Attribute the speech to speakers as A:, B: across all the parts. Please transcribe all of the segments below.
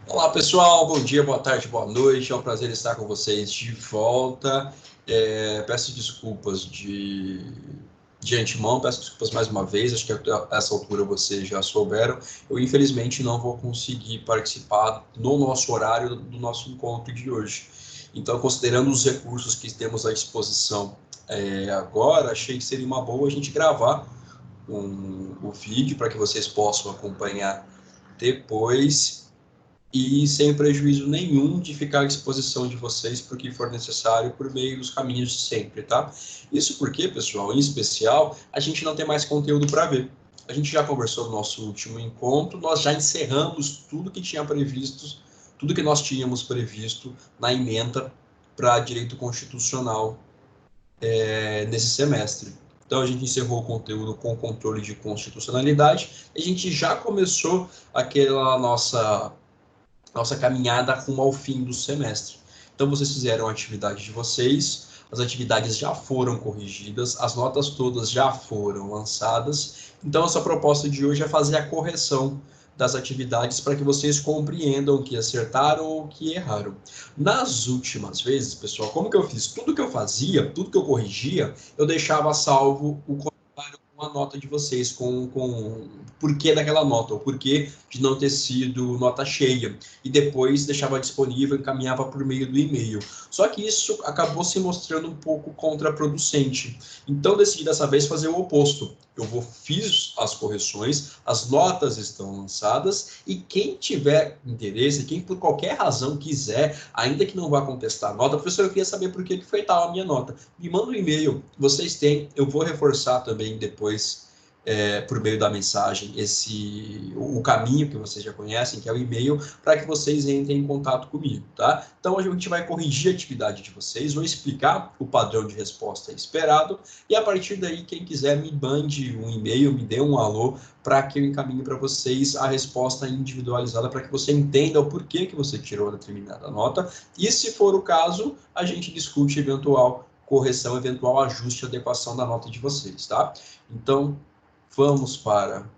A: Olá pessoal, bom dia, boa tarde, boa noite, é um prazer estar com vocês de volta. Peço desculpas de antemão, peço desculpas mais uma vez, acho que a essa altura vocês já souberam. Eu infelizmente não vou conseguir participar no nosso horário do nosso encontro de hoje. Então, considerando os recursos que temos à disposição agora, achei que seria uma boa a gente gravar o vídeo para que vocês possam acompanhar depois e sem prejuízo nenhum de ficar à disposição de vocês para o que for necessário por meio dos caminhos de sempre, tá? Isso porque, pessoal, em especial, a gente não tem mais conteúdo para ver. A gente já conversou no nosso último encontro, nós já encerramos tudo que tinha previsto, tudo que nós tínhamos previsto na ementa para direito constitucional nesse semestre. Então, a gente encerrou o conteúdo com controle de constitucionalidade, a gente já começou aquela nossa caminhada rumo ao fim do semestre. Então, vocês fizeram a atividade de vocês, as atividades já foram corrigidas, as notas todas já foram lançadas. Então, essa proposta de hoje é fazer a correção das atividades para que vocês compreendam o que acertaram ou o que erraram. Nas últimas vezes, pessoal, como que eu fiz? Tudo que eu fazia, tudo que eu corrigia, eu deixava salvo o comentário com a nota de vocês, com o porquê daquela nota, o porquê de não ter sido nota cheia, e depois deixava disponível, encaminhava por meio do e-mail. Só que isso acabou se mostrando um pouco contraproducente. Então, decidi dessa vez fazer o oposto. Fiz as correções, as notas estão lançadas, e quem tiver interesse, quem por qualquer razão quiser, ainda que não vá contestar a nota, professor, eu queria saber por que foi tal a minha nota. Me manda um e-mail, vocês têm, eu vou reforçar também depois por meio da mensagem o caminho que vocês já conhecem, que é o e-mail, para que vocês entrem em contato comigo, tá? Então, a gente vai corrigir a atividade de vocês, vou explicar o padrão de resposta esperado, e a partir daí, quem quiser, me mande um e-mail, me dê um alô, para que eu encaminhe para vocês a resposta individualizada, para que você entenda o porquê que você tirou determinada nota, e se for o caso, a gente discute eventual correção, eventual ajuste, adequação da nota de vocês, tá? Então, vamos para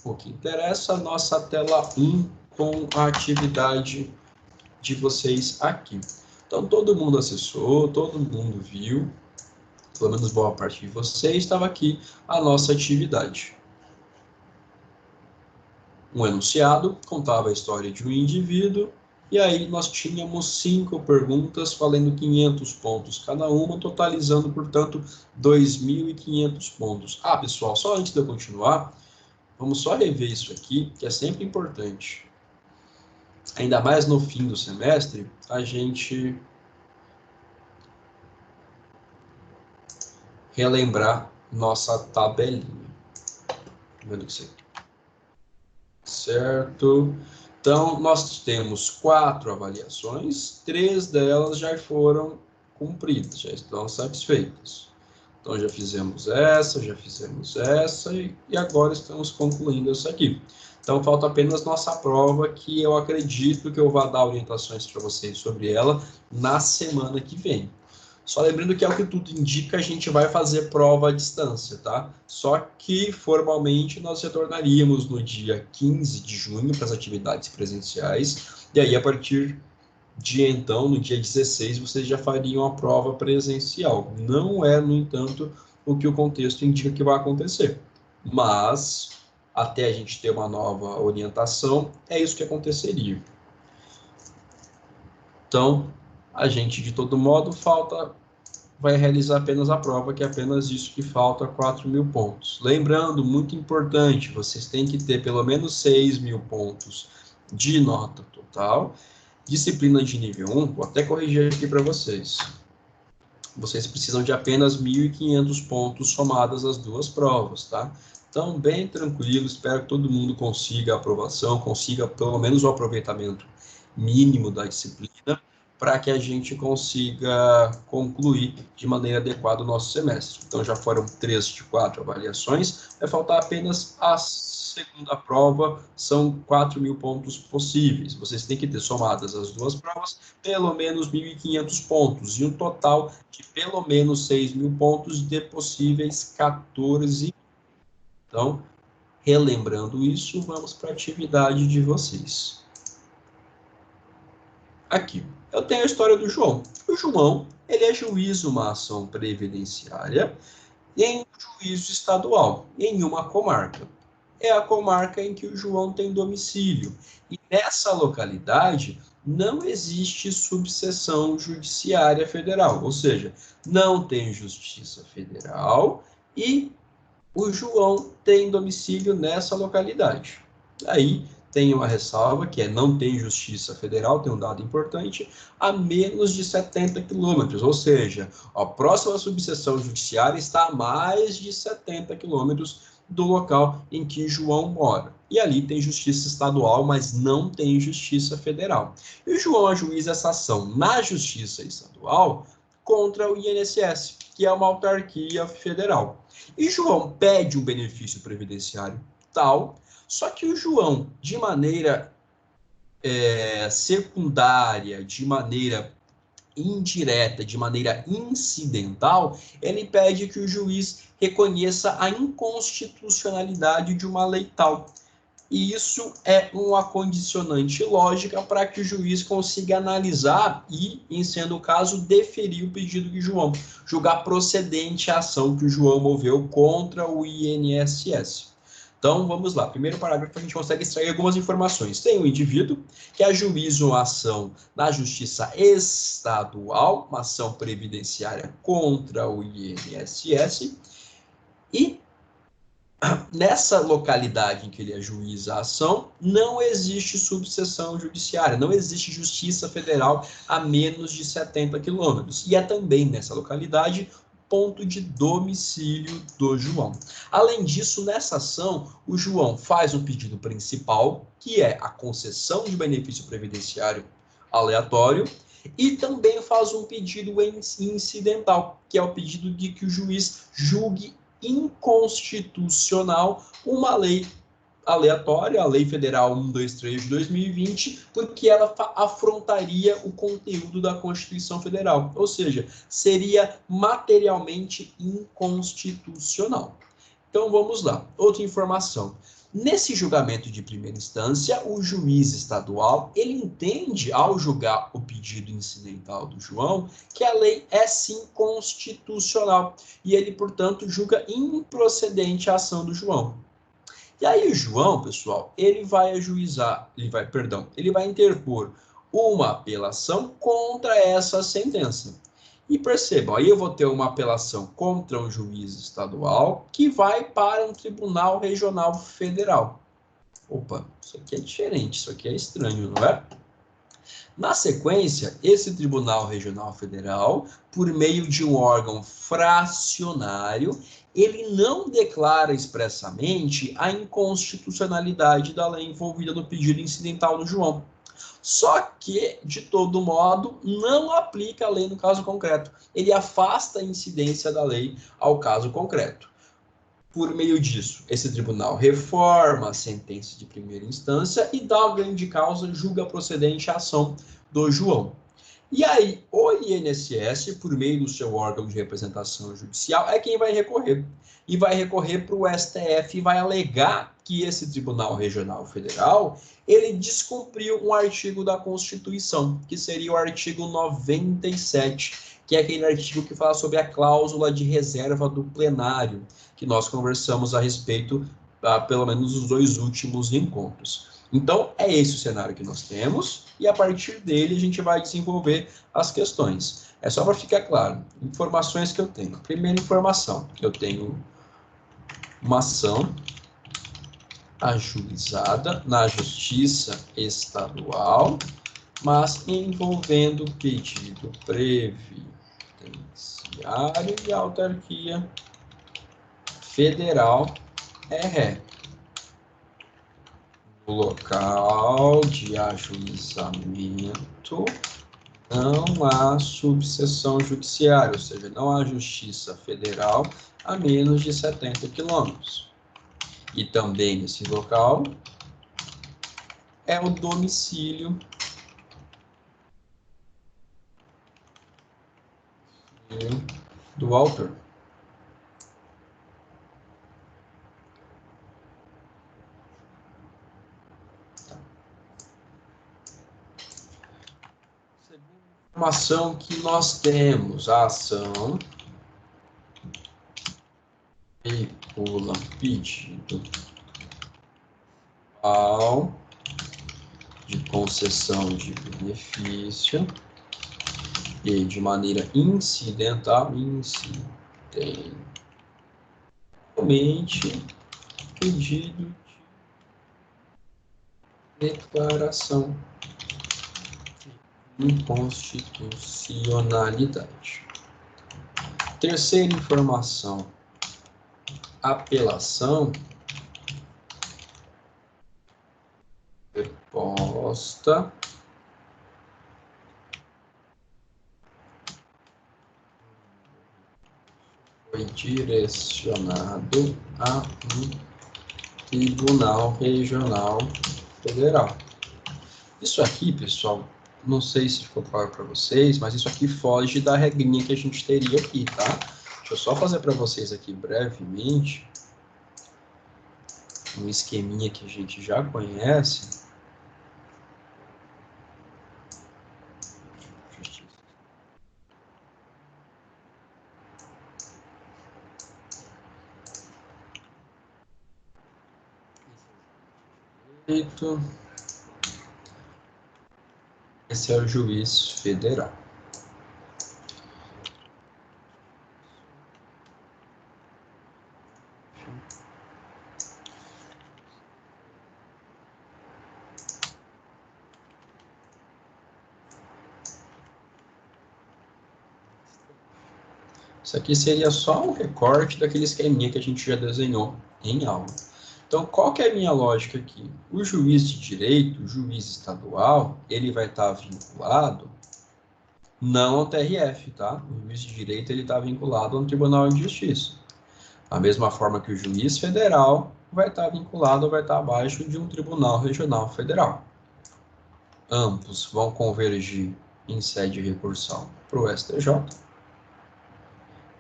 A: o que interessa, nossa tela 1 com a atividade de vocês aqui. Então, todo mundo acessou, todo mundo viu, pelo menos boa parte de vocês, estava aqui a nossa atividade. Um enunciado contava a história de um indivíduo, e aí nós tínhamos 5 perguntas, valendo 500 pontos cada uma, totalizando, portanto, 2.500 pontos. Ah, pessoal, só antes de eu continuar, vamos só rever isso aqui, que é sempre importante. Ainda mais no fim do semestre, a gente relembrar nossa tabelinha. Vendo que você... Certo? Então, nós temos 4 avaliações, 3 delas já foram cumpridas, já estão satisfeitas. Então, já fizemos essa e agora estamos concluindo essa aqui. Então, falta apenas nossa prova, que eu acredito que eu vou dar orientações para vocês sobre ela na semana que vem. Só lembrando que, ao que tudo indica, a gente vai fazer prova à distância, tá? Só que, formalmente, nós retornaríamos no dia 15 de junho para as atividades presenciais, e aí, a partir de então, no dia 16, vocês já fariam a prova presencial. Não é, no entanto, o que o contexto indica que vai acontecer. Mas, até a gente ter uma nova orientação, é isso que aconteceria. Então, a gente, de todo modo, vai realizar apenas a prova, que é apenas isso que falta, 4.000 pontos. Lembrando, muito importante, vocês têm que ter pelo menos 6.000 pontos de nota total. Disciplina de nível 1, vou até corrigir aqui para vocês. Vocês precisam de apenas 1.500 pontos somadas as duas provas, tá? Então, bem tranquilo, espero que todo mundo consiga a aprovação, consiga pelo menos o aproveitamento mínimo da disciplina, para que a gente consiga concluir de maneira adequada o nosso semestre. Então, já foram 3 de 4 avaliações, vai faltar apenas a segunda prova, são 4.000 pontos possíveis. Vocês têm que ter somadas as duas provas, pelo menos 1.500 pontos, e um total de pelo menos 6.000 pontos de possíveis 14. Então, Relembrando isso, vamos para a atividade de vocês. Aqui, eu tenho a história do João. O João, ele ajuiza uma ação previdenciária em um juízo estadual, em uma comarca. É a comarca em que o João tem domicílio. E nessa localidade não existe subseção judiciária federal, ou seja, não tem justiça federal e o João tem domicílio nessa localidade. Aí tem uma ressalva, que é não tem justiça federal, tem um dado importante, a menos de 70 quilômetros, ou seja, a próxima subseção judiciária está a mais de 70 quilômetros do local em que João mora. E ali tem justiça estadual, mas não tem justiça federal. E o João ajuiza essa ação na justiça estadual contra o INSS, que é uma autarquia federal. E João pede um benefício previdenciário tal, só que o João, de maneira secundária, de maneira indireta, de maneira incidental, ele pede que o juiz reconheça a inconstitucionalidade de uma lei tal. E isso é uma condicionante lógica para que o juiz consiga analisar e, em sendo o caso, deferir o pedido de João, julgar procedente a ação que o João moveu contra o INSS. Então, vamos lá. Primeiro parágrafo, a gente consegue extrair algumas informações. Tem um indivíduo que ajuiza uma ação na justiça estadual, uma ação previdenciária contra o INSS, e nessa localidade em que ele ajuiza a ação, não existe subseção judiciária, não existe justiça federal a menos de 70 quilômetros. E é também nessa localidade ponto de domicílio do João. Além disso, nessa ação, o João faz um pedido principal, que é a concessão de benefício previdenciário aleatório, e também faz um pedido incidental, que é o pedido de que o juiz julgue inconstitucional uma lei aleatória, a Lei Federal 123 de 2020, porque ela afrontaria o conteúdo da Constituição Federal, ou seja, seria materialmente inconstitucional. Então vamos lá, outra informação. Nesse julgamento de primeira instância, o juiz estadual, ele entende, ao julgar o pedido incidental do João, que a lei é sim constitucional, e ele, portanto, julga improcedente a ação do João. E aí o João, pessoal, ele vai interpor uma apelação contra essa sentença. E percebam, aí eu vou ter uma apelação contra um juiz estadual que vai para um tribunal regional federal. Opa, isso aqui é diferente, isso aqui é estranho, não é? Na sequência, esse Tribunal Regional Federal, por meio de um órgão fracionário, ele não declara expressamente a inconstitucionalidade da lei envolvida no pedido incidental do João. Só que, de todo modo, não aplica a lei no caso concreto. Ele afasta a incidência da lei ao caso concreto. Por meio disso, esse tribunal reforma a sentença de primeira instância e dá o ganho de causa, julga procedente a ação do João. E aí, o INSS, por meio do seu órgão de representação judicial, é quem vai recorrer. E vai recorrer para o STF e vai alegar que esse Tribunal Regional Federal, ele descumpriu um artigo da Constituição, que seria o artigo 97, que é aquele artigo que fala sobre a cláusula de reserva do plenário, que nós conversamos a respeito, pelo menos nos 2 últimos encontros. Então, é esse o cenário que nós temos, e a partir dele a gente vai desenvolver as questões. É só para ficar claro, informações que eu tenho. Primeira informação, eu tenho uma ação ajuizada na Justiça Estadual, mas envolvendo pedido previdenciário e autarquia federal RE. O local de ajuizamento não há subseção judiciária, ou seja, não há justiça federal a menos de 70 quilômetros. E também nesse local é o domicílio do autor. informação que nós temos, a ação veicula pedido de concessão de benefício e de maneira incidentalmente pedido de declaração de inconstitucionalidade. Terceira informação, apelação proposta foi direcionado a um Tribunal Regional Federal. Isso aqui, pessoal, não sei se ficou claro para vocês, mas isso aqui foge da regrinha que a gente teria aqui, tá? Deixa eu só fazer para vocês aqui brevemente um esqueminha que a gente já conhece. Esse é o juiz federal. Isso aqui seria só um recorte daquele esqueminha que a gente já desenhou em aula. Então, qual que é a minha lógica aqui? O juiz de direito, o juiz estadual, ele vai estar vinculado não ao TRF, tá? O juiz de direito, ele está vinculado ao Tribunal de Justiça. Da mesma forma que o juiz federal vai estar vinculado ou vai estar abaixo de um Tribunal Regional Federal. Ambos vão convergir em sede de recursão para o STJ.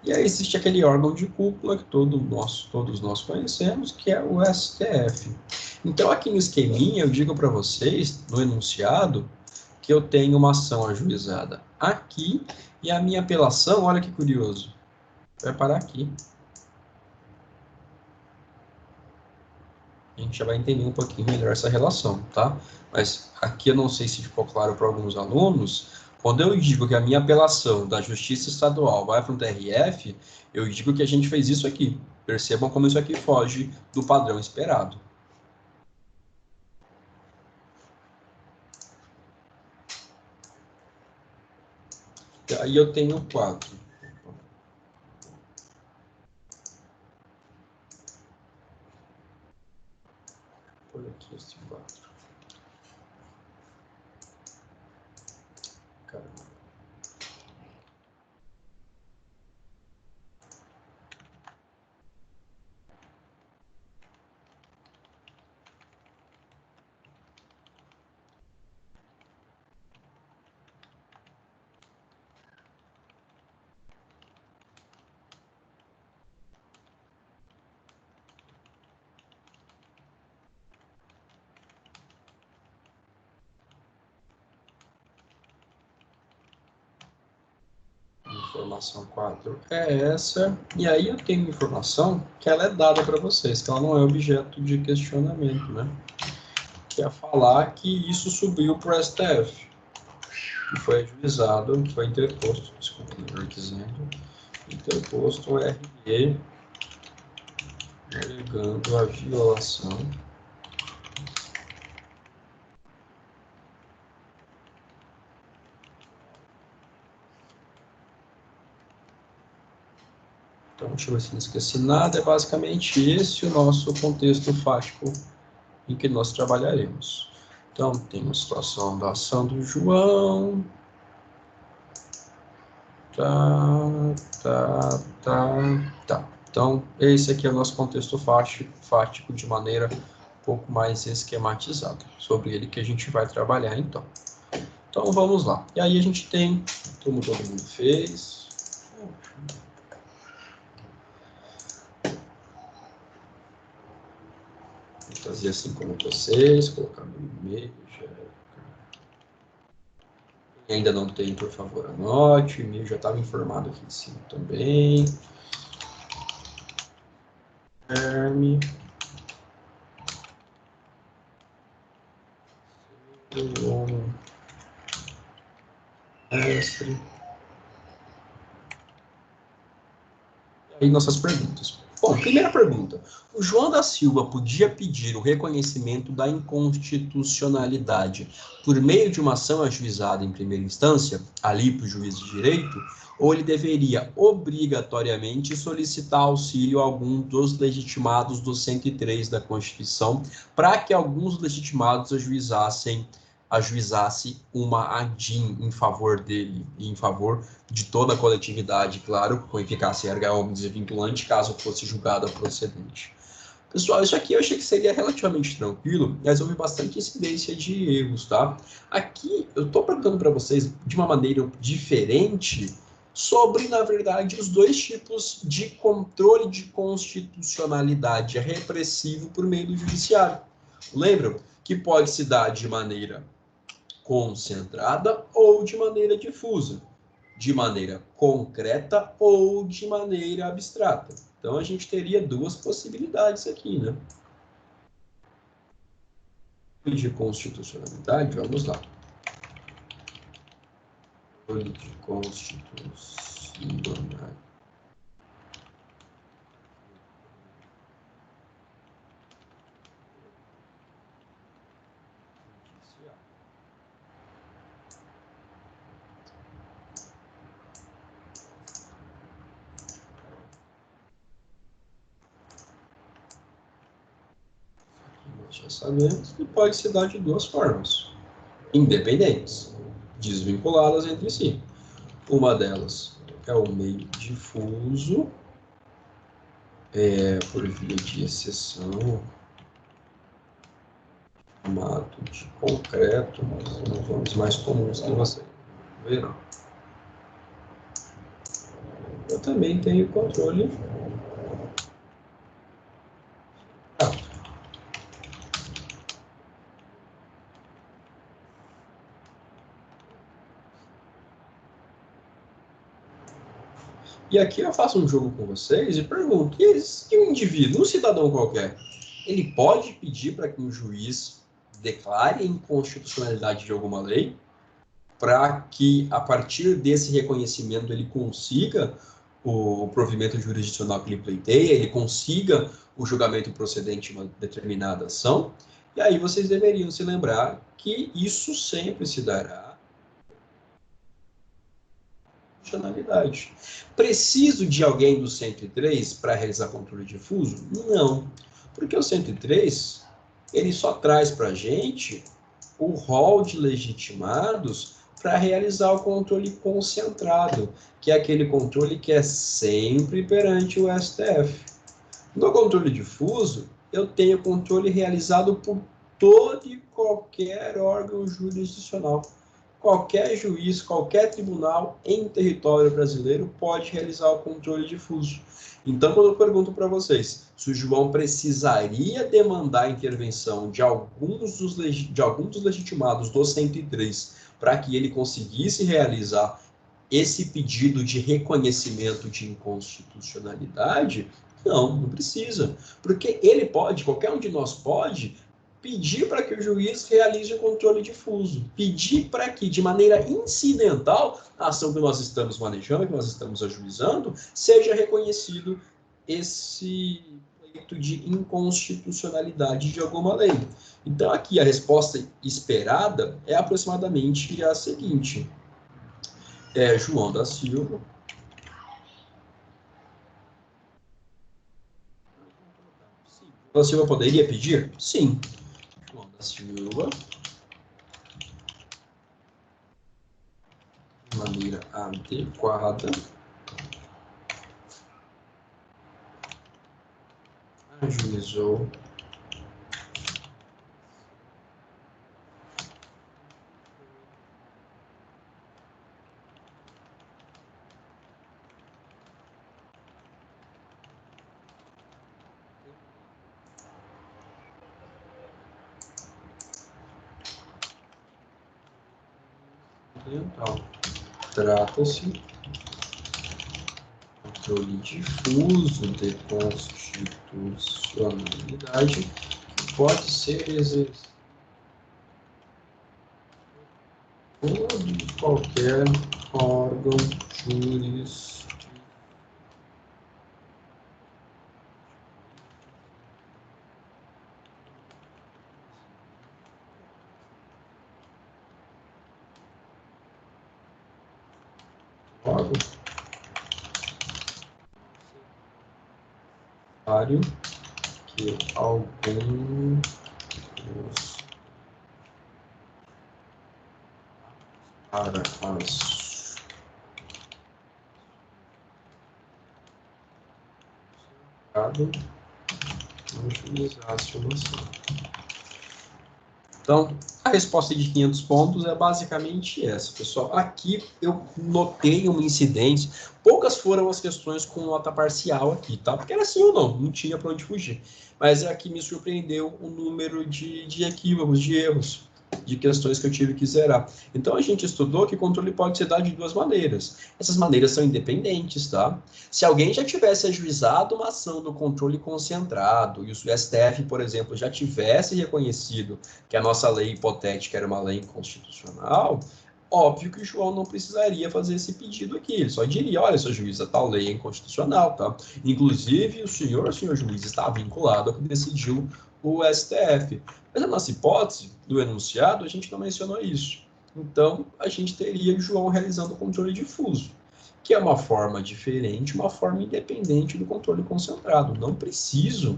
A: E aí existe aquele órgão de cúpula que todos nós conhecemos, que é o STF. Então, aqui no esqueminha, eu digo para vocês, no enunciado, que eu tenho uma ação ajuizada aqui, e a minha apelação, olha que curioso, vai parar aqui. A gente já vai entender um pouquinho melhor essa relação, tá? Mas aqui eu não sei se ficou claro para alguns alunos. Quando eu digo que a minha apelação da Justiça Estadual vai para um TRF, eu digo que a gente fez isso aqui. Percebam como isso aqui foge do padrão esperado. E aí eu tenho 4. Por aqui esse 4. Caramba. Informação 4 é essa, e aí eu tenho informação que ela é dada para vocês, que ela não é objeto de questionamento, né? Que é falar que isso subiu para o STF, que foi ajuizado, foi interposto, desculpa, melhor dizendo, interposto o RE, alegando a violação Então, deixa eu ver se não esqueci nada. É basicamente esse o nosso contexto fático em que nós trabalharemos. Então, tem a situação da ação do João. Tá. Então, esse aqui é o nosso contexto fático de maneira um pouco mais esquematizada. Sobre ele que a gente vai trabalhar, então. Então, vamos lá. E aí a gente tem, como todo mundo fez... Fazer assim como vocês, colocar no e-mail, Ainda não tem, por favor, anote. O e-mail já estava informado aqui em cima também. Guilherme. Mestre. E aí, nossas perguntas. Bom, primeira pergunta. O João da Silva podia pedir o reconhecimento da inconstitucionalidade por meio de uma ação ajuizada em primeira instância, ali para o juiz de direito, ou ele deveria obrigatoriamente solicitar auxílio a algum dos legitimados do 103 da Constituição para que alguns legitimados ajuizasse uma ADIM em favor dele e em favor de toda a coletividade, claro, com eficácia erga omnes e vinculante, caso fosse julgada procedente. Pessoal, isso aqui eu achei que seria relativamente tranquilo, mas houve bastante incidência de erros, tá? Aqui eu estou perguntando para vocês de uma maneira diferente sobre, na verdade, os dois tipos de controle de constitucionalidade repressivo por meio do judiciário. Lembram que pode se dar de maneira concentrada ou de maneira difusa, de maneira concreta ou de maneira abstrata. Então a gente teria duas possibilidades aqui, né? De constitucionalidade, vamos lá. De constitucionalidade. Nós já sabemos que pode se dar de duas formas, independentes, desvinculadas entre si. Uma delas é o meio difuso, por via de exceção, chamado de concreto, mas são os nomes mais comuns que vocês verão. Eu também tenho controle. E aqui eu faço um jogo com vocês e pergunto: e um indivíduo, um cidadão qualquer, ele pode pedir para que um juiz declare a inconstitucionalidade de alguma lei, para que, a partir desse reconhecimento, ele consiga o provimento jurisdicional que ele pleiteia, ele consiga o julgamento procedente de uma determinada ação? E aí vocês deveriam se lembrar que isso sempre se dará funcionalidade. Preciso de alguém do 103 para realizar controle difuso? Não, porque o 103 ele só traz para a gente o rol de legitimados para realizar o controle concentrado, que é aquele controle que é sempre perante o STF. No controle difuso, eu tenho controle realizado por todo e qualquer órgão jurisdicional. Qualquer juiz, qualquer tribunal em território brasileiro pode realizar o controle difuso. Então, quando eu pergunto para vocês se o João precisaria demandar a intervenção de alguns dos legitimados do 103 para que ele conseguisse realizar esse pedido de reconhecimento de inconstitucionalidade, não precisa. Porque ele pode, qualquer um de nós pode, pedir para que o juiz realize o controle difuso. Pedir para que, de maneira incidental, a ação que nós estamos manejando, que nós estamos ajuizando, seja reconhecido esse pleito de inconstitucionalidade de alguma lei. Então, aqui, a resposta esperada é aproximadamente a seguinte. João da Silva. Sim. João da Silva poderia pedir? Sim. João da Silva, de maneira adequada, ajuizou ambiental. Trata-se de controle difuso de constitucionalidade que pode ser exercido por qualquer órgão jurisdicional. Que algum para as utilizasse uma ação. Então, a resposta de 500 pontos é basicamente essa, pessoal. Aqui eu notei uma incidência, poucas foram as questões com nota parcial aqui, tá? Porque era sim ou não tinha para onde fugir. Mas aqui me surpreendeu o número de equívocos, de erros, de questões que eu tive que zerar. Então, a gente estudou que controle pode ser dado de duas maneiras. Essas maneiras são independentes, tá? Se alguém já tivesse ajuizado uma ação do controle concentrado e o STF, por exemplo, já tivesse reconhecido que a nossa lei hipotética era uma lei inconstitucional, óbvio que o João não precisaria fazer esse pedido aqui. Ele só diria, olha, seu juiz, a tal lei é inconstitucional, tá? Inclusive, o senhor juiz, está vinculado ao que decidiu o STF. Mas na nossa hipótese do enunciado, a gente não mencionou isso. Então, a gente teria o João realizando o controle difuso, que é uma forma diferente, uma forma independente do controle concentrado. Não preciso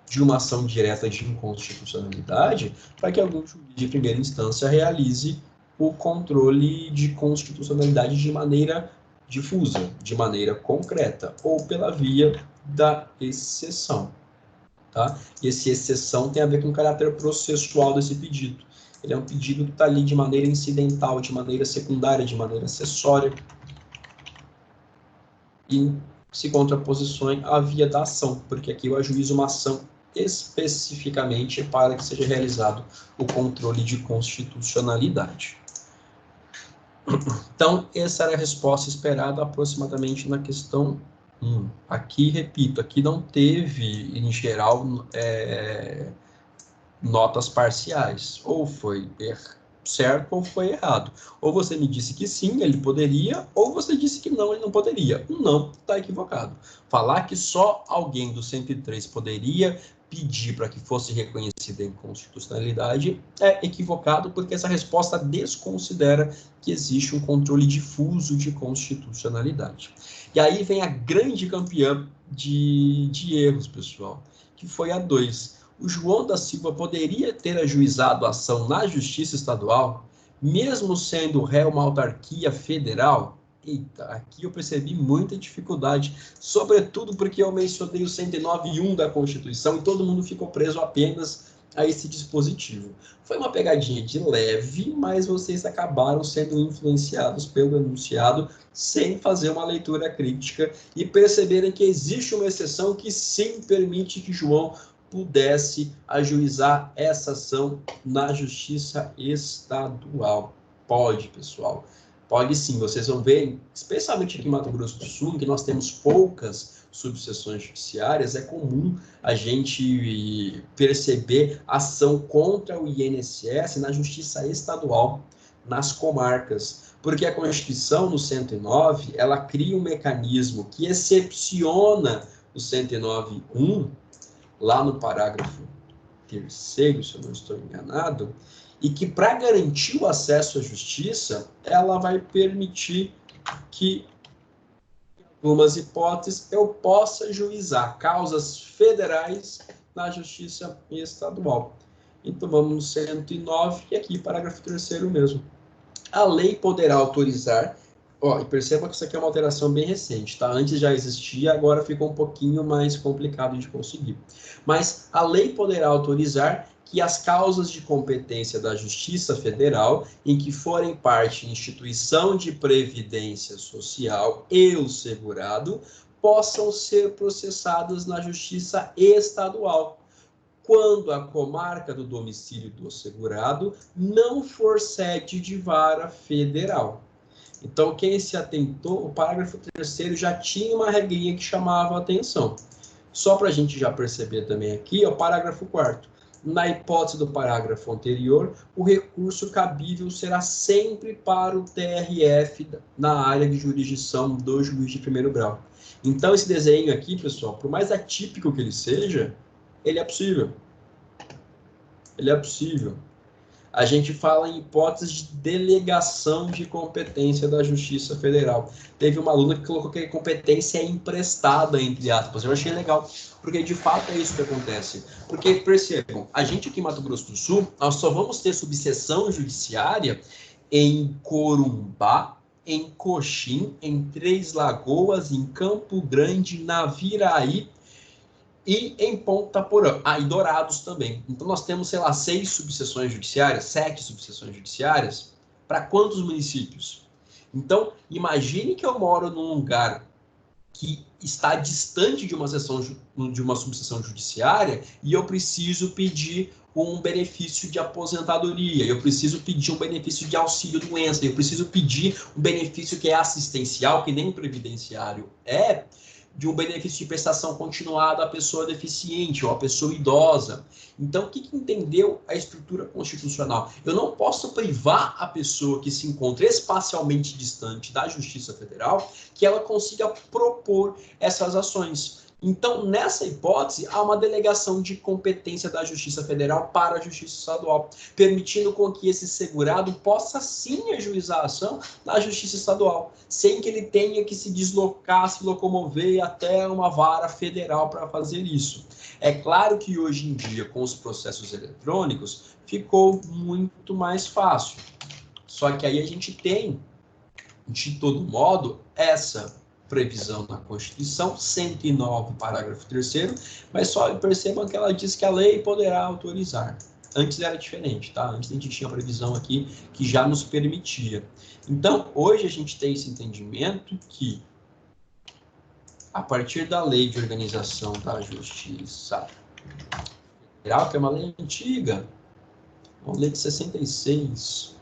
A: de uma ação direta de inconstitucionalidade para que algum juiz de primeira instância realize o controle de constitucionalidade de maneira difusa, de maneira concreta, ou pela via da exceção. Tá? E essa exceção tem a ver com o caráter processual desse pedido. Ele é um pedido que está ali de maneira incidental, de maneira secundária, de maneira acessória, e se contraposições à via da ação, porque aqui eu ajuizo uma ação especificamente para que seja realizado o controle de constitucionalidade. Então, essa era a resposta esperada aproximadamente na questão 1. Aqui, repito, aqui não teve, em geral, notas parciais. Ou foi certo ou foi errado. Ou você me disse que sim, ele poderia, ou você disse que não, ele não poderia. O não está equivocado. Falar que só alguém do 103 poderia pedir para que fosse reconhecida a inconstitucionalidade é equivocado, porque essa resposta desconsidera que existe um controle difuso de constitucionalidade. E aí vem a grande campeã de erros, pessoal, que foi a 2. O João da Silva poderia ter ajuizado a ação na Justiça Estadual, mesmo sendo réu uma autarquia federal? Eita, aqui eu percebi muita dificuldade, sobretudo porque eu mencionei o 109.1 da Constituição e todo mundo ficou preso apenas a esse dispositivo. Foi uma pegadinha de leve, mas vocês acabaram sendo influenciados pelo enunciado sem fazer uma leitura crítica e perceberem que existe uma exceção que sim permite que João pudesse ajuizar essa ação na Justiça Estadual. Pode, pessoal. Pode sim, vocês vão ver, especialmente aqui em Mato Grosso do Sul, que nós temos poucas subseções judiciárias, é comum a gente perceber ação contra o INSS na Justiça Estadual, nas comarcas, porque a Constituição, no 109, ela cria um mecanismo que excepciona o 109.1, lá no parágrafo 3º, se eu não estou enganado, e que, para garantir o acesso à justiça, ela vai permitir que, em algumas hipóteses, eu possa juizar causas federais na justiça estadual. Então, vamos no 109, e aqui, parágrafo 3º mesmo. A lei poderá autorizar, e perceba que isso aqui é uma alteração bem recente, tá? Antes já existia, agora ficou um pouquinho mais complicado de conseguir. Mas a lei poderá autorizar que as causas de competência da Justiça Federal, em que forem parte instituição de previdência social e o segurado, possam ser processadas na Justiça Estadual. quando a comarca do domicílio do segurado não for sede de vara federal. Então, quem se atentou, o parágrafo 3º já tinha uma regrinha que chamava a atenção. Só para a gente já perceber também aqui, o parágrafo 4º. Na hipótese do parágrafo anterior, o recurso cabível será sempre para o TRF na área de jurisdição do juiz de primeiro grau. Então, esse desenho aqui, pessoal, por mais atípico que ele seja, ele é possível. Ele é possível. A gente fala em hipóteses de delegação de competência da Justiça Federal. Teve uma aluna que colocou que a competência é emprestada, entre aspas. Eu achei legal, porque de fato é isso que acontece. Porque, percebam, a gente aqui em Mato Grosso do Sul, nós só vamos ter subseção judiciária em Corumbá, em Coxim, em Três Lagoas, em Campo Grande, Naviraí, e em Ponta Porã, e Dourados também. Então, nós temos, sei lá, 6 subseções judiciárias, 7 subseções judiciárias, para quantos municípios? Então, imagine que eu moro num lugar que está distante de uma subseção judiciária e eu preciso pedir um benefício de aposentadoria, eu preciso pedir um benefício de auxílio-doença, eu preciso pedir um benefício que é assistencial, que nem previdenciário é, de um benefício de prestação continuada à pessoa deficiente ou à pessoa idosa. Então, o que entendeu a estrutura constitucional? Eu não posso privar a pessoa que se encontra espacialmente distante da Justiça Federal que ela consiga propor essas ações. Então, nessa hipótese, há uma delegação de competência da Justiça Federal para a Justiça Estadual, permitindo com que esse segurado possa sim ajuizar a ação na Justiça Estadual, sem que ele tenha que se deslocar, se locomover até uma vara federal para fazer isso. É claro que hoje em dia, com os processos eletrônicos, ficou muito mais fácil. Só que aí a gente tem, de todo modo, essa previsão na Constituição, 109, parágrafo 3º, mas só percebam que ela diz que a lei poderá autorizar. Antes era diferente, tá? Antes a gente tinha a previsão aqui que já nos permitia. Então, hoje a gente tem esse entendimento que, a partir da Lei de Organização da Justiça Federal, que é uma lei antiga, uma lei de 66,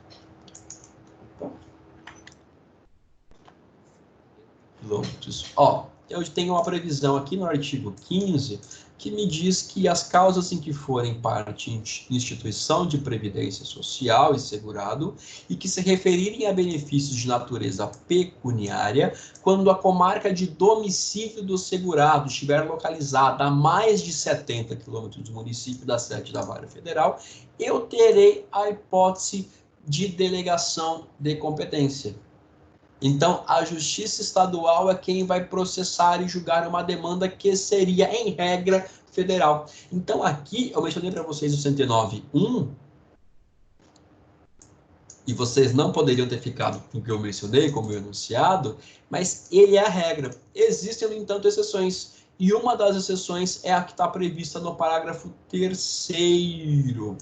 A: eu tenho uma previsão aqui no artigo 15 que me diz que as causas em que forem parte instituição de previdência social e segurado e que se referirem a benefícios de natureza pecuniária, quando a comarca de domicílio do segurado estiver localizada a mais de 70 quilômetros do município da sede da vara federal, eu terei a hipótese de delegação de competência. Então, a Justiça Estadual é quem vai processar e julgar uma demanda que seria, em regra, federal. Então, aqui, eu mencionei para vocês o 109.1, e vocês não poderiam ter ficado com o que eu mencionei, como enunciado, mas ele é a regra. Existem, no entanto, exceções, e uma das exceções é a que está prevista no parágrafo 3º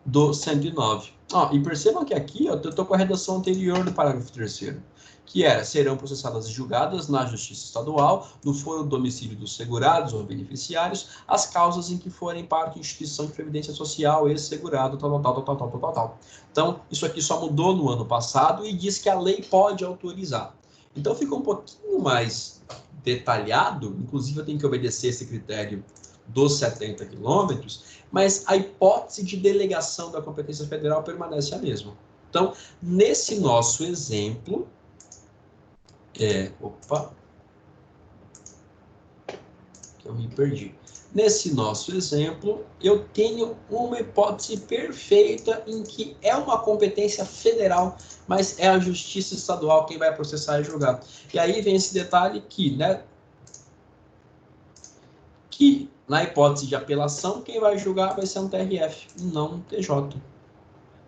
A: do 109. E percebam que aqui eu estou com a redação anterior do parágrafo 3º, que era: serão processadas e julgadas na Justiça Estadual, no foro do domicílio dos segurados ou beneficiários, as causas em que forem parte de instituição de previdência social, ex-segurado, tal. Então, isso aqui só mudou no ano passado e diz que a lei pode autorizar. Então, fica um pouquinho mais detalhado, inclusive eu tenho que obedecer esse critério dos 70 quilômetros, mas a hipótese de delegação da competência federal permanece a mesma. Então, nesse nosso exemplo, eu me perdi. Nesse nosso exemplo, eu tenho uma hipótese perfeita em que é uma competência federal, mas é a Justiça Estadual quem vai processar e julgar. E aí vem esse detalhe que, que na hipótese de apelação, quem vai julgar vai ser um TRF, não um TJ.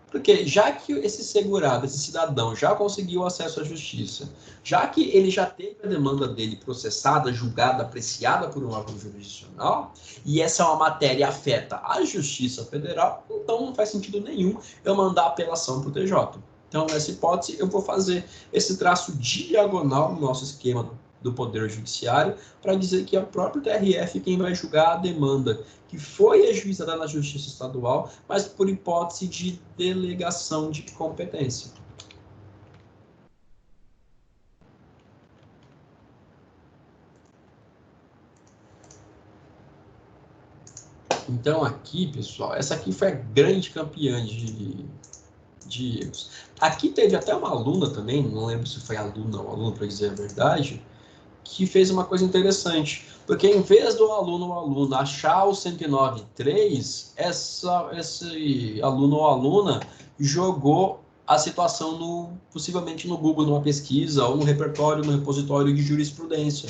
A: Porque já que esse segurado, esse cidadão, já conseguiu acesso à justiça, já que ele já teve a demanda dele processada, julgada, apreciada por um órgão jurisdicional, e essa é uma matéria afeta a Justiça Federal, então não faz sentido nenhum eu mandar apelação para o TJ. Então, nessa hipótese, eu vou fazer esse traço diagonal no nosso esquema do Poder Judiciário para dizer que é o próprio TRF quem vai julgar a demanda que foi ajuizada na Justiça Estadual, mas por hipótese de delegação de competência. Então, aqui, pessoal, essa aqui foi a grande campeã de erros. Aqui teve até uma aluna também, não lembro se foi aluna ou aluno, para dizer a verdade, que fez uma coisa interessante. Porque em vez do aluno ou aluna achar o 109.3, esse aluno ou aluna jogou a situação possivelmente no Google, numa pesquisa, ou no repertório, no repositório de jurisprudência.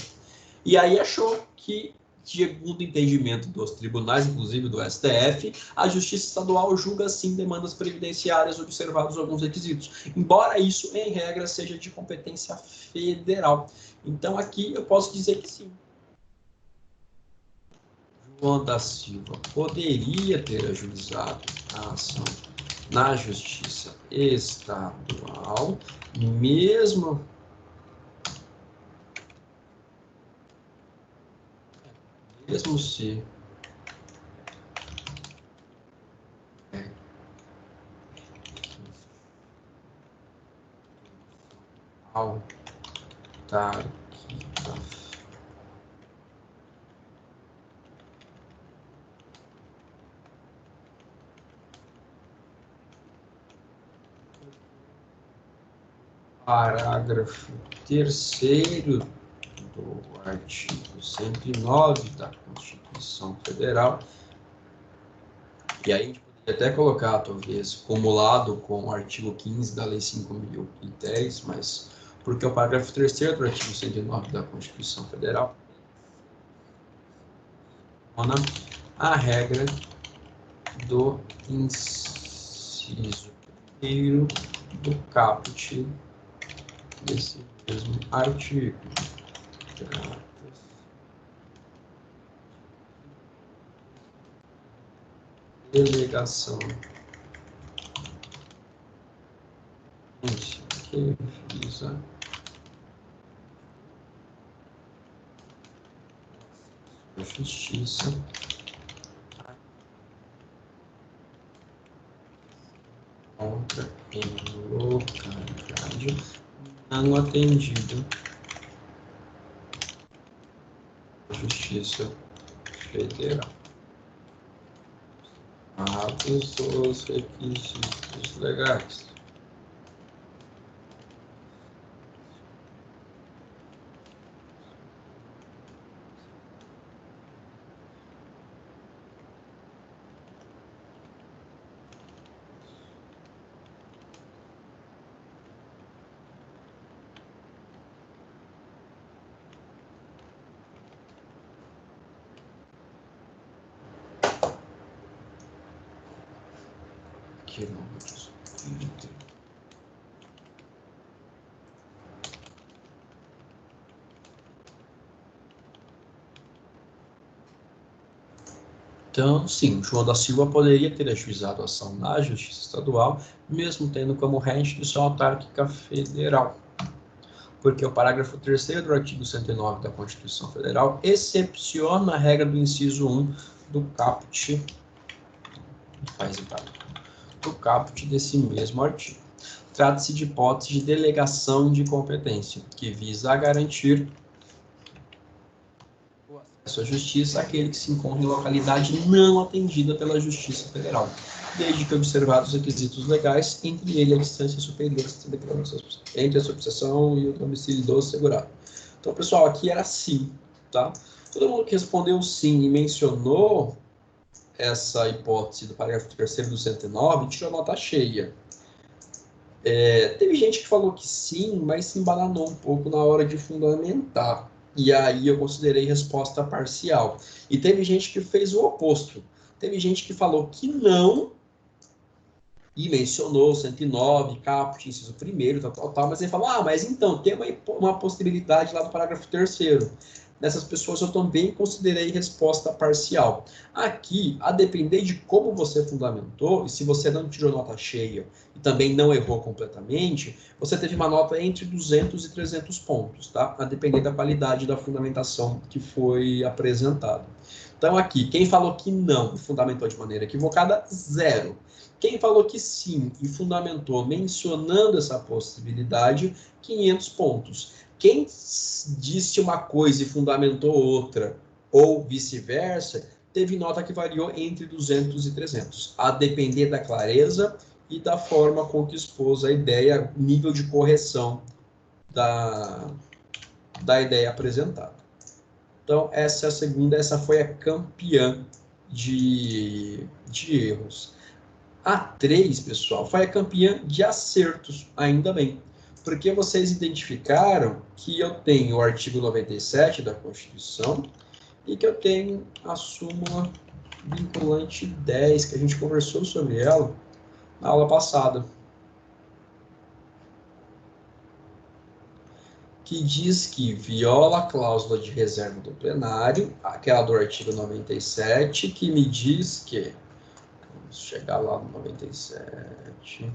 A: E aí achou que, segundo o entendimento dos tribunais, inclusive do STF, a Justiça Estadual julga, sim, demandas previdenciárias observados alguns requisitos, embora isso, em regra, seja de competência federal. Então, aqui eu posso dizer que sim. João da Silva poderia ter ajuizado a ação na Justiça Estadual, mesmo se autarquia parágrafo 3º do artigo 109 da Constituição Federal, e aí a gente poderia até colocar, talvez, acumulado com o artigo 15 da Lei 5.010, mas porque o parágrafo 3º do artigo 109 da Constituição Federal a regra do inciso 1º do caput desse mesmo artigo. Delegação que visa a justiça contra em localidade não atendida à Justiça Federal. Atos os requisitos legais. Quilômetros. Então, sim, João da Silva poderia ter ajuizado a ação na Justiça Estadual, mesmo tendo como restituição autárquica federal, porque o parágrafo 3º do artigo 109 da Constituição Federal excepciona a regra do inciso 1 do caput, desse mesmo artigo. Trata-se de hipótese de delegação de competência, que visa a garantir o acesso à justiça àquele que se encontra em localidade não atendida pela Justiça Federal, desde que observados os requisitos legais, entre ele a distância superior entre a subseção e o domicílio do segurado. Então, pessoal, aqui era sim, tá? Todo mundo que respondeu sim e mencionou essa hipótese do parágrafo 3º do 109 tirou nota cheia. Teve gente que falou que sim, mas se embananou um pouco na hora de fundamentar. E aí eu considerei resposta parcial. E teve gente que fez o oposto. Teve gente que falou que não e mencionou 109, caput, inciso 1º, tal, mas ele falou, mas então, tem uma possibilidade lá do parágrafo 3º. nessas pessoas eu também considerei resposta parcial. Aqui, a depender de como você fundamentou, e se você não tirou nota cheia e também não errou completamente, você teve uma nota entre 200 e 300 pontos, tá? A depender da qualidade da fundamentação que foi apresentada. Então, aqui, quem falou que não e fundamentou de maneira equivocada, 0. Quem falou que sim e fundamentou mencionando essa possibilidade, 500 pontos. Quem disse uma coisa e fundamentou outra, ou vice-versa, teve nota que variou entre 200 e 300, a depender da clareza e da forma com que expôs a ideia, nível de correção da ideia apresentada. Então, essa é a segunda, essa foi a campeã de erros. A 3, pessoal, foi a campeã de acertos, ainda bem. Porque vocês identificaram que eu tenho o artigo 97 da Constituição e que eu tenho a súmula vinculante 10, que a gente conversou sobre ela na aula passada. Que diz que viola a cláusula de reserva do plenário, aquela do artigo 97, que me diz que, vamos chegar lá no 97,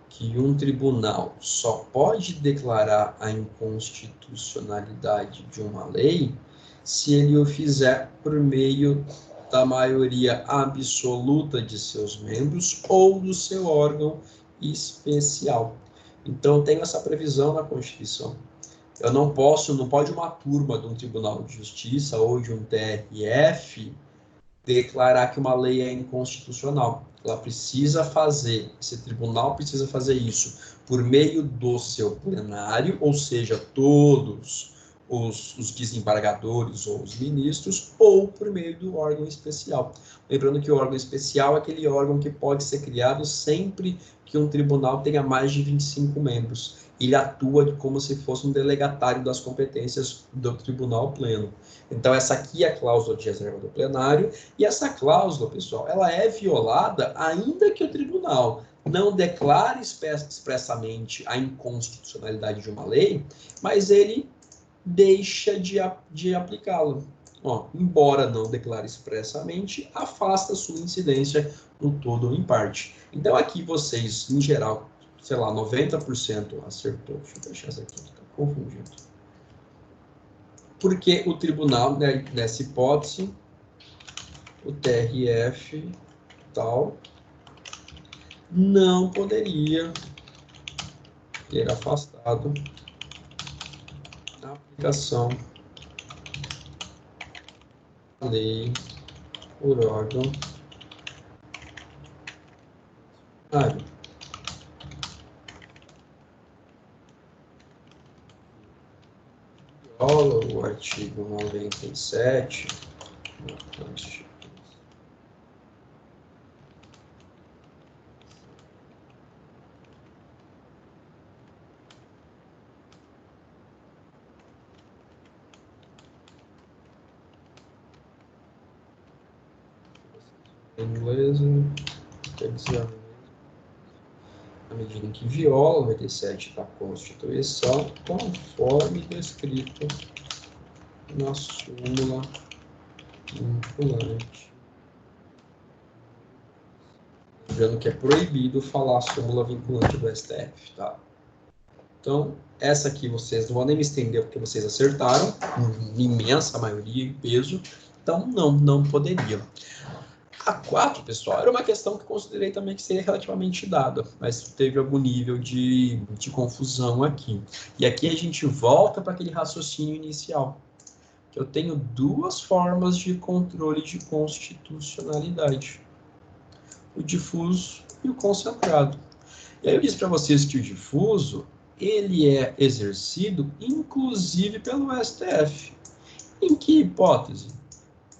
A: que um tribunal só pode declarar a inconstitucionalidade de uma lei se ele o fizer por meio da maioria absoluta de seus membros ou do seu órgão especial. Então, tem essa previsão na Constituição. Eu não pode uma turma de um Tribunal de Justiça ou de um TRF declarar que uma lei é inconstitucional. Ela precisa fazer, esse tribunal precisa fazer isso por meio do seu plenário, ou seja, todos os desembargadores ou os ministros, ou por meio do órgão especial. Lembrando que o órgão especial é aquele órgão que pode ser criado sempre que um tribunal tenha mais de 25 membros. Ele atua como se fosse um delegatário das competências do tribunal pleno. Então, essa aqui é a cláusula de reserva do plenário, e essa cláusula, pessoal, ela é violada ainda que o tribunal não declare expressamente a inconstitucionalidade de uma lei, mas ele deixa de aplicá-la. Embora não declare expressamente, afasta sua incidência no todo ou em parte. Então, aqui vocês, em geral, sei lá, 90% acertou. Deixa eu deixar isso aqui, está confundido. Porque o tribunal, né, nessa hipótese, o TRF tal, não poderia ter afastado a aplicação da lei por órgão disciplinar. O artigo 97 da Constituição. Em inglês, quer dizer, na medida em que viola o 97 da Constituição, conforme descrito na súmula vinculante. Lembrando que é proibido falar súmula vinculante do STF, tá? Então, essa aqui vocês não vão nem me estender porque vocês acertaram, imensa maioria em peso, então não poderia. A 4, pessoal, era uma questão que considerei também que seria relativamente dada, mas teve algum nível de confusão aqui. E aqui a gente volta para aquele raciocínio inicial. Eu tenho duas formas de controle de constitucionalidade. O difuso e o concentrado. E aí eu disse para vocês que o difuso, ele é exercido, inclusive, pelo STF. Em que hipótese?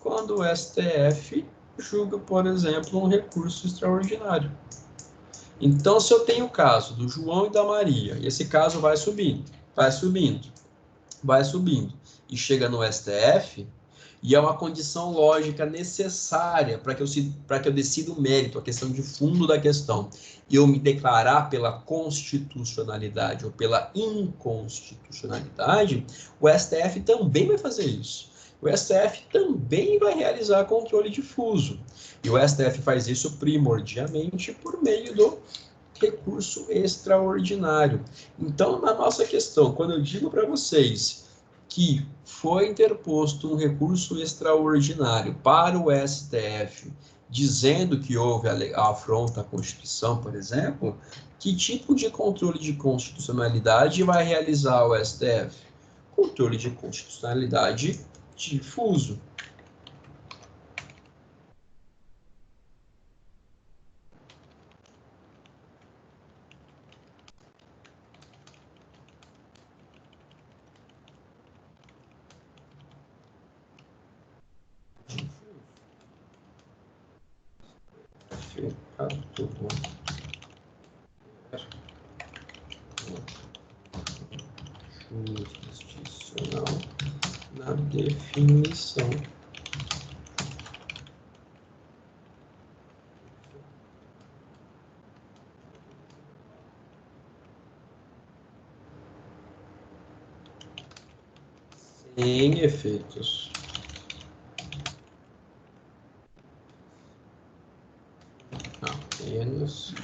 A: Quando o STF julga, por exemplo, um recurso extraordinário. Então, se eu tenho o caso do João e da Maria, e esse caso vai subindo, e chega no STF, E é uma condição lógica necessária para que eu decida o mérito, a questão de fundo da questão. E eu me declarar pela constitucionalidade ou pela inconstitucionalidade, o STF também vai fazer isso. O STF também vai realizar controle difuso. E o STF faz isso primordialmente por meio do recurso extraordinário. Então, na nossa questão, quando eu digo para vocês que foi interposto um recurso extraordinário para o STF, dizendo que houve a afronta à Constituição, por exemplo, que tipo de controle de constitucionalidade vai realizar o STF? Controle de constitucionalidade difuso. Jurisdicional na definição sem efeitos apenas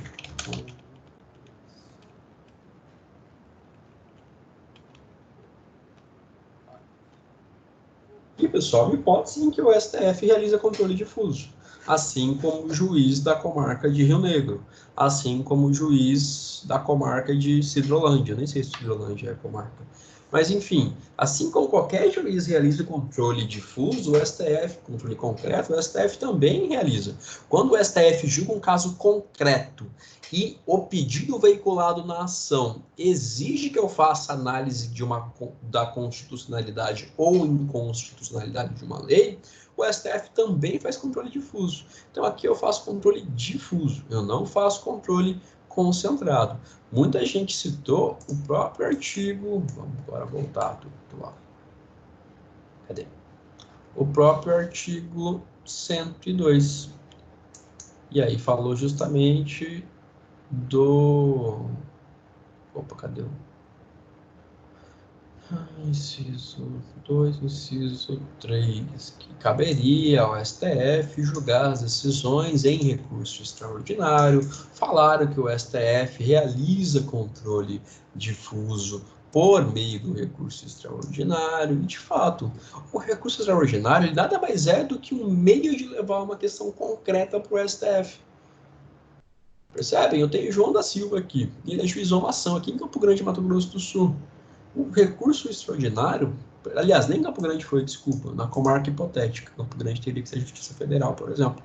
A: e, pessoal, hipótese em que o STF realiza controle difuso, assim como o juiz da comarca de Rio Negro, assim como o juiz da comarca de Sidrolândia, nem sei se Sidrolândia é comarca. Mas, enfim, assim como qualquer juiz realiza controle difuso, o STF, controle concreto, o STF também realiza. Quando o STF julga um caso concreto e o pedido veiculado na ação exige que eu faça análise da constitucionalidade ou inconstitucionalidade de uma lei, o STF também faz controle difuso. Então, aqui eu faço controle difuso, eu não faço controle concentrado. Muita gente citou o próprio artigo... Vamos agora voltar lá. Cadê? O próprio artigo 102. E aí falou justamente do... Opa, cadê o... Inciso 2, inciso 3, que caberia ao STF julgar as decisões em recurso extraordinário. Falaram que o STF realiza controle difuso por meio do recurso extraordinário. E, de fato, o recurso extraordinário nada mais é do que um meio de levar uma questão concreta para o STF. Percebem? Eu tenho João da Silva aqui, e ele ajuizou uma ação aqui em Campo Grande, Mato Grosso do Sul. O recurso extraordinário, aliás, nem Campo Grande foi, desculpa, na comarca hipotética. Campo Grande teria que ser Justiça Federal, por exemplo.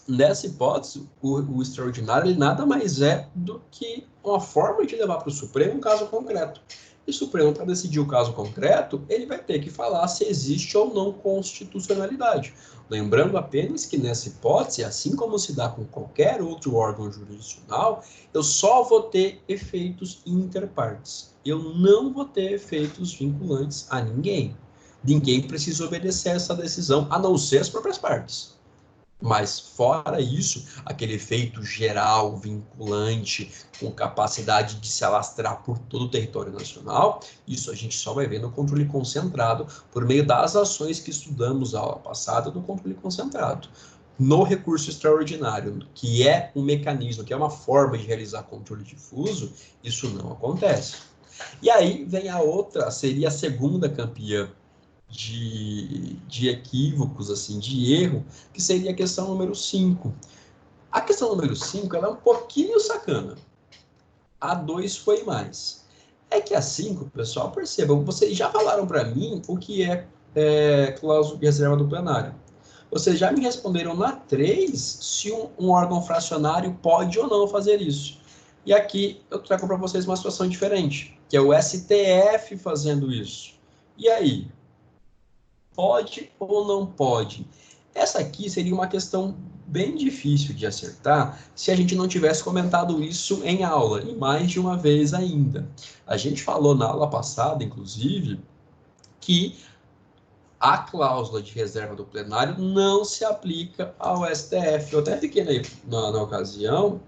A: Nessa hipótese, o extraordinário ele nada mais é do que uma forma de levar para o Supremo um caso concreto. E o Supremo, para decidir o caso concreto, ele vai ter que falar se existe ou não constitucionalidade. Lembrando apenas que nessa hipótese, assim como se dá com qualquer outro órgão jurisdicional, eu só vou ter efeitos interpartes. Eu não vou ter efeitos vinculantes a ninguém. Ninguém precisa obedecer essa decisão, a não ser as próprias partes. Mas, fora isso, aquele efeito geral, vinculante, com capacidade de se alastrar por todo o território nacional, isso a gente só vai ver no controle concentrado, por meio das ações que estudamos na aula passada do controle concentrado. No recurso extraordinário, que é um mecanismo, que é uma forma de realizar controle difuso, isso não acontece. E aí vem a outra, seria a segunda campeã de equívocos, assim, de erro, que seria a questão número 5. A questão número 5, ela é um pouquinho sacana. A 2 foi mais. É que a 5, pessoal, percebam, vocês já falaram para mim o que é cláusula de reserva do plenário. Vocês já me responderam na 3 se um órgão fracionário pode ou não fazer isso. E aqui eu trago para vocês uma situação diferente, que é o STF fazendo isso. E aí? Pode ou não pode? Essa aqui seria uma questão bem difícil de acertar se a gente não tivesse comentado isso em aula, e mais de uma vez ainda. A gente falou na aula passada, inclusive, que a cláusula de reserva do plenário não se aplica ao STF. Eu até fiquei na ocasião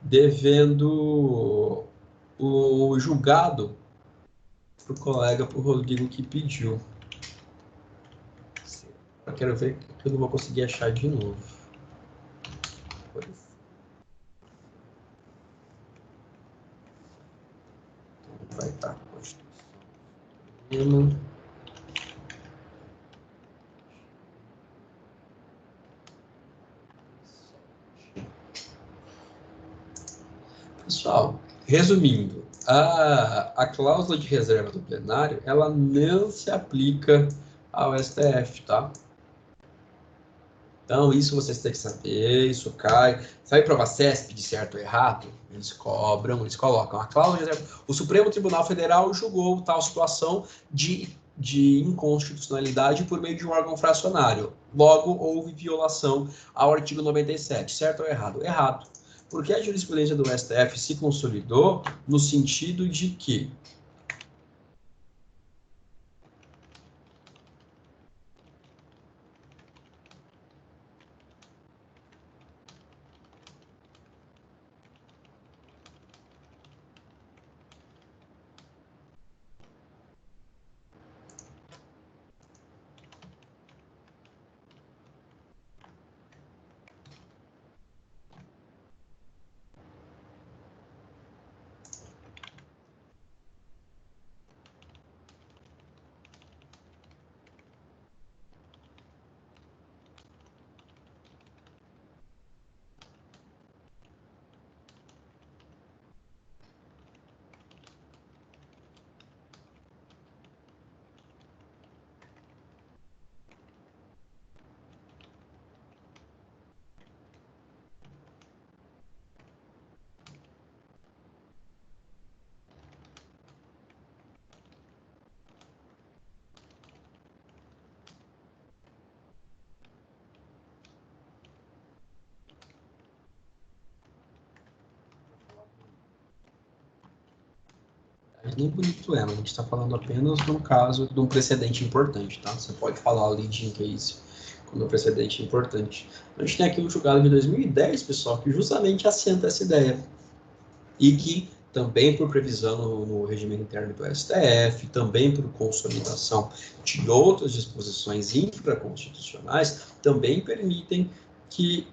A: devendo o julgado para o colega, para o Rodrigo, que pediu. Eu quero ver que eu não vou conseguir achar de novo. Então, vai estar a Constituição. Pessoal, resumindo, a cláusula de reserva do plenário, ela não se aplica ao STF, tá? Então, isso vocês têm que saber, isso cai. Sai prova CESP de certo ou errado, eles cobram, eles colocam a cláusula de reserva. O Supremo Tribunal Federal julgou tal situação de inconstitucionalidade por meio de um órgão fracionário. Logo, houve violação ao artigo 97, certo ou errado? Errado. Porque a jurisprudência do STF se consolidou no sentido de que nem bonito é, mas a gente está falando apenas de um caso, de um precedente importante, tá? Você pode falar ali de case quando é um precedente importante. A gente tem aqui um julgado de 2010, pessoal, que justamente assenta essa ideia. E que também por previsão no regimento interno do STF, também por consolidação de outras disposições infraconstitucionais, também permitem que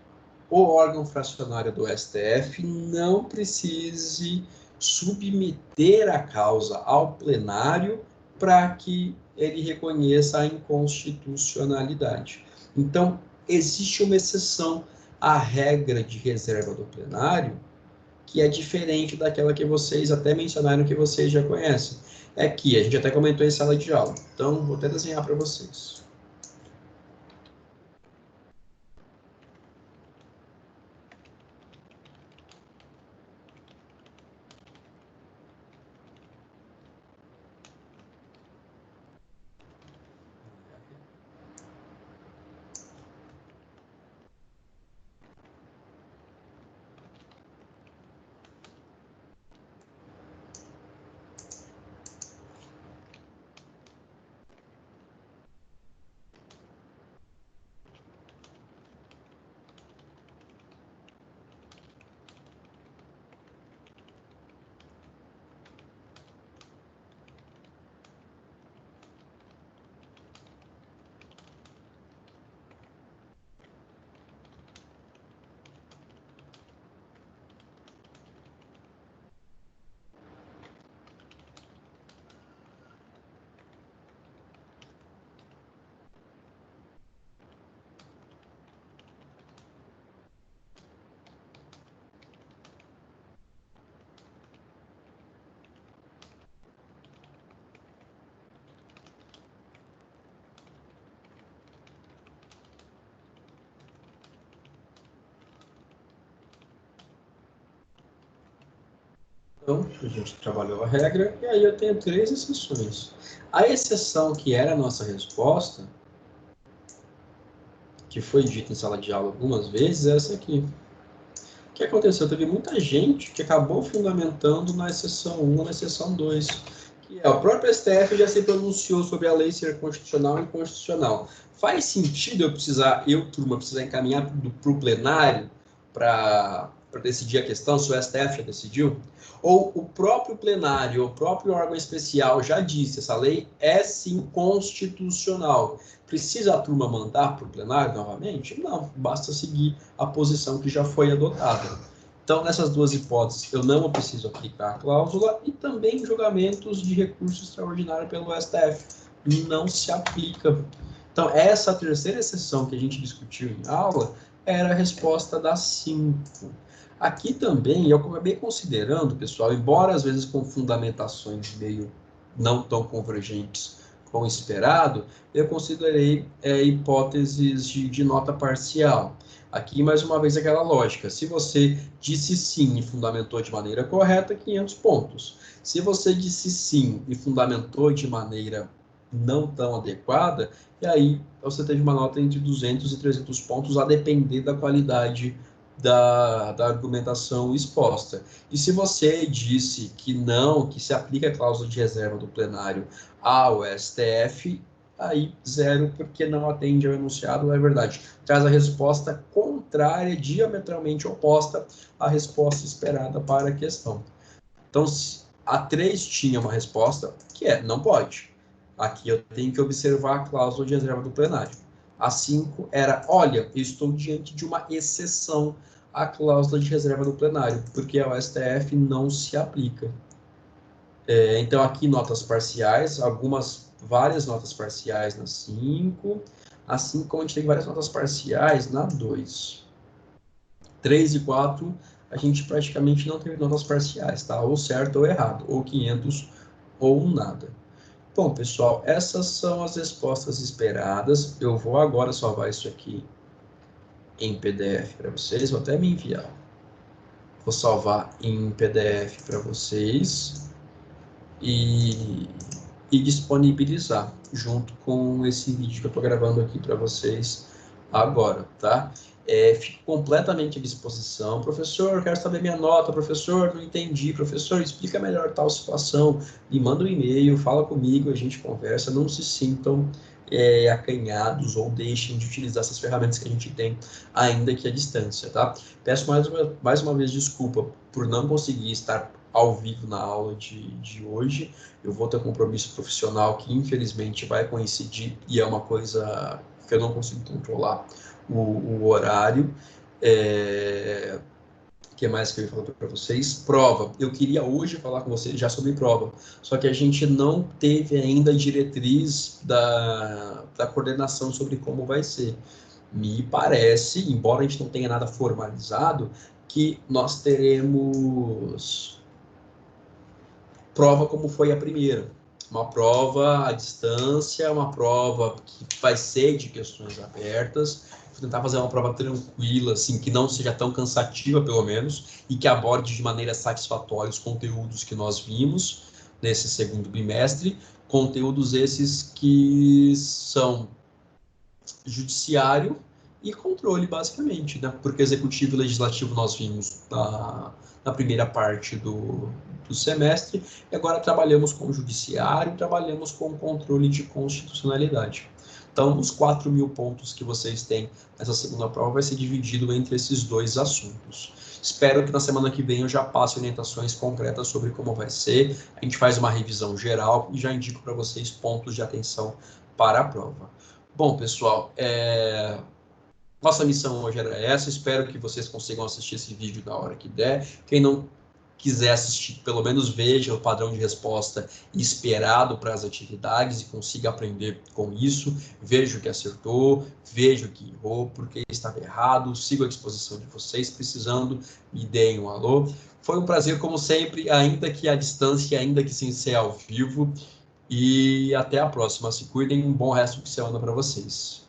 A: o órgão fracionário do STF não precise submeter a causa ao plenário para que ele reconheça a inconstitucionalidade. Então, existe uma exceção à regra de reserva do plenário, que é diferente daquela que vocês até mencionaram que vocês já conhecem. É que a gente até comentou em sala de aula. Então, vou até desenhar para vocês. Então, a gente trabalhou a regra, e aí eu tenho 3 exceções. A exceção que era a nossa resposta, que foi dita em sala de aula algumas vezes, é essa aqui. O que aconteceu? Teve muita gente que acabou fundamentando na exceção 1 ou na exceção 2, que o próprio STF já se pronunciou sobre a lei ser constitucional e inconstitucional. Faz sentido turma, precisar encaminhar para o plenário para decidir a questão, se o STF já decidiu? Ou o próprio plenário, o próprio órgão especial já disse, essa lei é sim constitucional. Precisa a turma mandar para o plenário novamente? Não, basta seguir a posição que já foi adotada. Então, nessas duas hipóteses, eu não preciso aplicar a cláusula e também julgamentos de recurso extraordinário pelo STF. Não se aplica. Então, essa terceira exceção que a gente discutiu em aula era a resposta das 5. Aqui também, eu acabei considerando, pessoal, embora às vezes com fundamentações meio não tão convergentes com o esperado, eu considerei hipóteses de nota parcial. Aqui, mais uma vez, aquela lógica. Se você disse sim e fundamentou de maneira correta, 500 pontos. Se você disse sim e fundamentou de maneira não tão adequada, e aí você teve uma nota entre 200 e 300 pontos, a depender da qualidade da argumentação exposta. E se você disse que não, que se aplica a cláusula de reserva do plenário ao STF, aí 0, porque não atende ao enunciado, é verdade. Traz a resposta contrária, diametralmente oposta à resposta esperada para a questão. Então, a 3 tinha uma resposta, que é, não pode. Aqui eu tenho que observar a cláusula de reserva do plenário. A 5 era, olha, eu estou diante de uma exceção à cláusula de reserva do plenário, porque ao STF não se aplica. Então, aqui notas parciais, várias notas parciais na 5, assim como a gente tem várias notas parciais na 2. 3 e 4, a gente praticamente não teve notas parciais, tá? Ou certo ou errado, ou 500 ou nada. Bom, pessoal, essas são as respostas esperadas. Eu vou agora salvar isso aqui em PDF para vocês, vou até me enviar. Vou salvar em PDF para vocês e disponibilizar junto com esse vídeo que eu estou gravando aqui para vocês agora, tá? Fico completamente à disposição. Professor, quero saber minha nota. Professor, não entendi. Professor, explica melhor tal situação. Me manda um e-mail, fala comigo, a gente conversa. Não se sintam acanhados ou deixem de utilizar essas ferramentas que a gente tem, ainda que à distância, tá? Peço mais uma vez desculpa por não conseguir estar ao vivo na aula de hoje. Eu vou ter um compromisso profissional que, infelizmente, vai coincidir e é uma coisa que eu não consigo controlar o horário. O que mais que eu ia falar para vocês? Prova. Eu queria hoje falar com vocês já sobre prova, só que a gente não teve ainda a diretriz da coordenação sobre como vai ser. Me parece, embora a gente não tenha nada formalizado, que nós teremos prova como foi a primeira. Uma prova à distância, uma prova que vai ser de questões abertas. Vou tentar fazer uma prova tranquila, assim, que não seja tão cansativa, pelo menos, e que aborde de maneira satisfatória os conteúdos que nós vimos nesse segundo bimestre. Conteúdos esses que são judiciário e controle, basicamente, né? Porque executivo e legislativo nós vimos na primeira parte do semestre, e agora trabalhamos com o judiciário, trabalhamos com o controle de constitucionalidade. Então, os 4.000 pontos que vocês têm nessa segunda prova vai ser dividido entre esses dois assuntos. Espero que na semana que vem eu já passe orientações concretas sobre como vai ser, a gente faz uma revisão geral e já indico para vocês pontos de atenção para a prova. Bom, pessoal, nossa missão hoje era essa, espero que vocês consigam assistir esse vídeo na hora que der. Quem não quiser assistir, pelo menos veja o padrão de resposta esperado para as atividades e consiga aprender com isso. Veja o que acertou, veja o que errou, porque estava errado, sigo à disposição de vocês, precisando, me deem um alô. Foi um prazer, como sempre, ainda que à distância, ainda que sem ser ao vivo. E até a próxima. Se cuidem, um bom resto de semana para vocês.